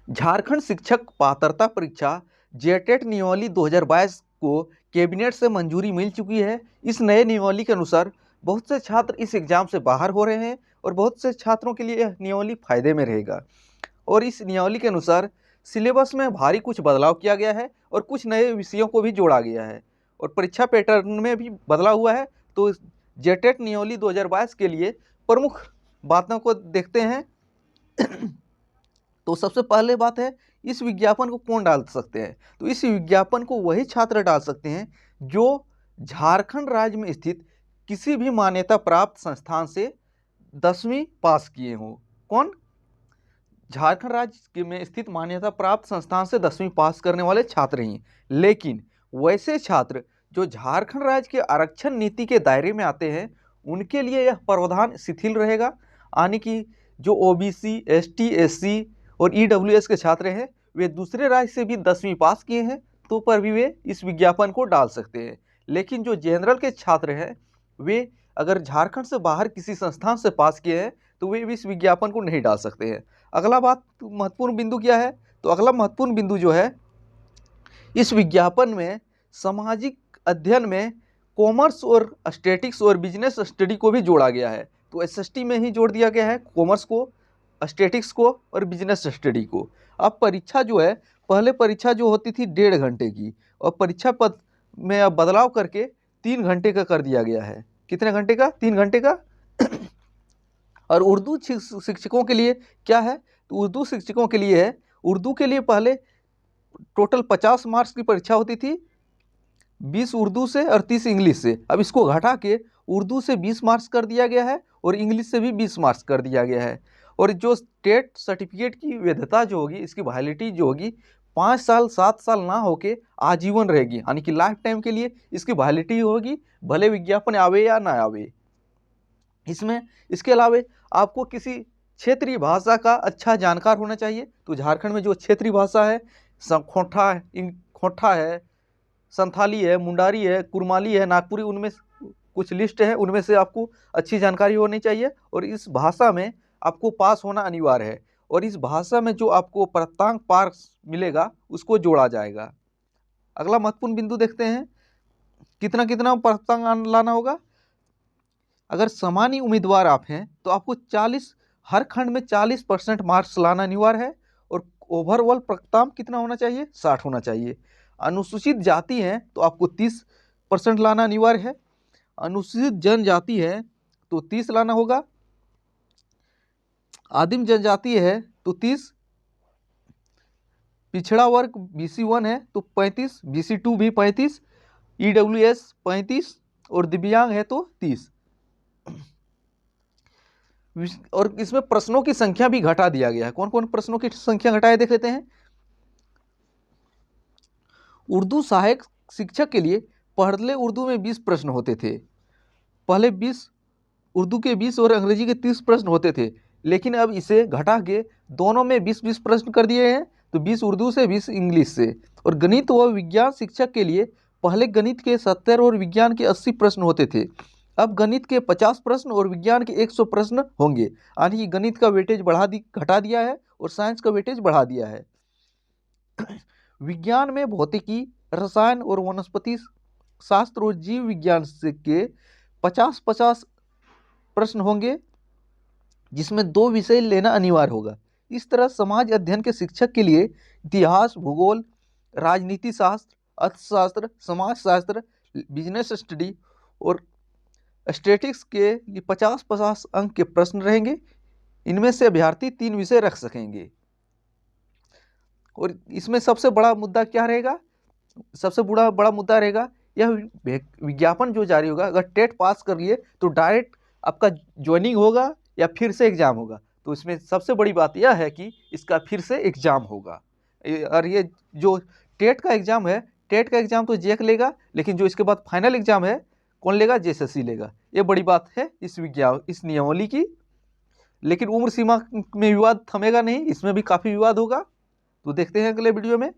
झारखंड शिक्षक पात्रता परीक्षा जेटेट नियमावली 2022 को कैबिनेट से मंजूरी मिल चुकी है। इस नए नियमावली के अनुसार बहुत से छात्र इस एग्जाम से बाहर हो रहे हैं और बहुत से छात्रों के लिए यह नियमावली फायदे में रहेगा। और इस नियमावली के अनुसार सिलेबस में भारी कुछ बदलाव किया गया है और कुछ नए विषयों को भी जोड़ा गया है और परीक्षा पैटर्न में भी बदलाव हुआ है। तो जेटेट नियमावली 2022 के लिए प्रमुख बातों को देखते हैं। तो सबसे पहले बात है, इस विज्ञापन को कौन डाल सकते हैं? तो इस विज्ञापन को वही छात्र डाल सकते हैं जो झारखंड राज्य में स्थित किसी भी मान्यता प्राप्त संस्थान से 10वीं पास किए हों। कौन? झारखंड राज्य में स्थित मान्यता प्राप्त संस्थान से 10वीं पास करने वाले छात्र ही। लेकिन वैसे छात्र जो झारखंड राज्य के आरक्षण नीति के दायरे में आते हैं उनके लिए यह प्रावधान शिथिल रहेगा। यानी कि जो ओबीसी, एसटी, एससी और ईडब्ल्यूएस के छात्र हैं वे दूसरे राज्य से भी 10वीं पास किए हैं तो पर भी वे इस विज्ञापन को डाल सकते हैं। लेकिन जो जनरल के छात्र हैं वे अगर झारखंड से बाहर किसी संस्थान से पास किए हैं तो वे इस विज्ञापन को नहीं डाल सकते हैं। अगला बात महत्वपूर्ण बिंदु क्या है? तो अगला महत्वपूर्ण बिंदु जो है, इस विज्ञापन में सामाजिक अध्ययन में कॉमर्स और स्टैटिक्स और बिजनेस स्टडी को भी जोड़ा गया है। तो एसएसटी में ही जोड़ दिया गया है कॉमर्स को, स्टैटिक्स को और बिजनेस स्टडी को। अब परीक्षा जो है, पहले परीक्षा जो होती थी 1.5 घंटे की और परीक्षा पद में अब बदलाव करके 3 घंटे का कर दिया गया है। कितने घंटे का? 3 घंटे का। और उर्दू शिक्षकों के लिए क्या है? तो उर्दू शिक्षकों के लिए है, उर्दू के लिए पहले टोटल 50 मार्क्स की परीक्षा होती थी, 20 उर्दू से और 30 इंग्लिश से। अब इसको घटा के उर्दू से 20 मार्क्स कर दिया गया है और इंग्लिश से भी 20 मार्क्स कर दिया गया है। और जो स्टेट सर्टिफिकेट की वैधता जो होगी, इसकी वैलिडिटी जो होगी 5 साल 7 साल ना होके आजीवन रहेगी, यानी कि लाइफ टाइम के लिए इसकी वैलिडिटी होगी, भले विज्ञापन आवे या ना आवे। इसके अलावा आपको किसी क्षेत्रीय भाषा का अच्छा जानकार होना चाहिए। तो झारखंड में जो क्षेत्रीय भाषा है, खोंठा है, संथाली है, मुंडारी है, कुरमाली है, नागपुरी, उनमें कुछ लिस्ट है, उनमें से आपको अच्छी जानकारी होनी चाहिए और इस भाषा में आपको पास होना अनिवार्य है। और इस भाषा में जो आपको प्राप्तांक पार मिलेगा उसको जोड़ा जाएगा। अगला महत्वपूर्ण बिंदु देखते हैं, कितना कितना प्राप्तांक लाना होगा। अगर सामान्य उम्मीदवार आप हैं तो आपको 40, हर खंड में 40% मार्क्स लाना अनिवार्य है और ओवरऑल प्राप्तांक कितना होना चाहिए? 60 होना चाहिए। अनुसूचित जाति हैं तो आपको 30% लाना अनिवार्य है। अनुसूचित जनजाति है तो 30 लाना होगा। आदिम जनजाति है तो 30, पिछड़ा वर्ग BC1 है तो 35, BC2 भी 35, EWS 35 और दिव्यांग है तो 30। और इसमें प्रश्नों की संख्या भी घटा दिया गया है। कौन कौन प्रश्नों की संख्या घटाए देख लेते हैं। उर्दू सहायक शिक्षक के लिए पहले उर्दू में 20 प्रश्न होते थे। पहले 20 उर्दू के 20 और अंग्रेजी के 30 प्रश्न होते थे, लेकिन अब इसे घटा के दोनों में 20-20 प्रश्न कर दिए हैं। तो 20 उर्दू से, 20 इंग्लिश से। और गणित व विज्ञान शिक्षक के लिए पहले गणित के 70 और विज्ञान के 80 प्रश्न होते थे, अब गणित के 50 प्रश्न और विज्ञान के 100 प्रश्न होंगे। यानी कि गणित का वेटेज घटा दिया है और साइंस का वेटेज बढ़ा दिया है। विज्ञान में भौतिकी, रसायन और वनस्पति शास्त्र और जीव विज्ञान के 50-50 प्रश्न होंगे, जिसमें 2 विषय लेना अनिवार्य होगा। इस तरह समाज अध्ययन के शिक्षक के लिए इतिहास, भूगोल, राजनीति शास्त्र, अर्थशास्त्र, समाजशास्त्र, बिजनेस स्टडी और स्टैटिक्स के लिए 50-50 अंक के प्रश्न रहेंगे। इनमें से अभ्यर्थी 3 विषय रख सकेंगे। और इसमें सबसे बड़ा मुद्दा क्या रहेगा? सबसे बड़ा मुद्दा रहेगा, यह विज्ञापन जो जारी होगा, अगर टेट पास कर लिए तो डायरेक्ट आपका ज्वाइनिंग होगा या फिर से एग्जाम होगा। तो इसमें सबसे बड़ी बात यह है कि इसका फिर से एग्जाम होगा। और ये जो टेट का एग्जाम है, टेट का एग्जाम तो जेक लेगा, लेकिन जो इसके बाद फाइनल एग्जाम है कौन लेगा? जेएसएससी लेगा। ये बड़ी बात है इस नियमावली की। लेकिन उम्र सीमा में विवाद थमेगा नहीं, इसमें भी काफ़ी विवाद होगा। तो देखते हैं अगले वीडियो में।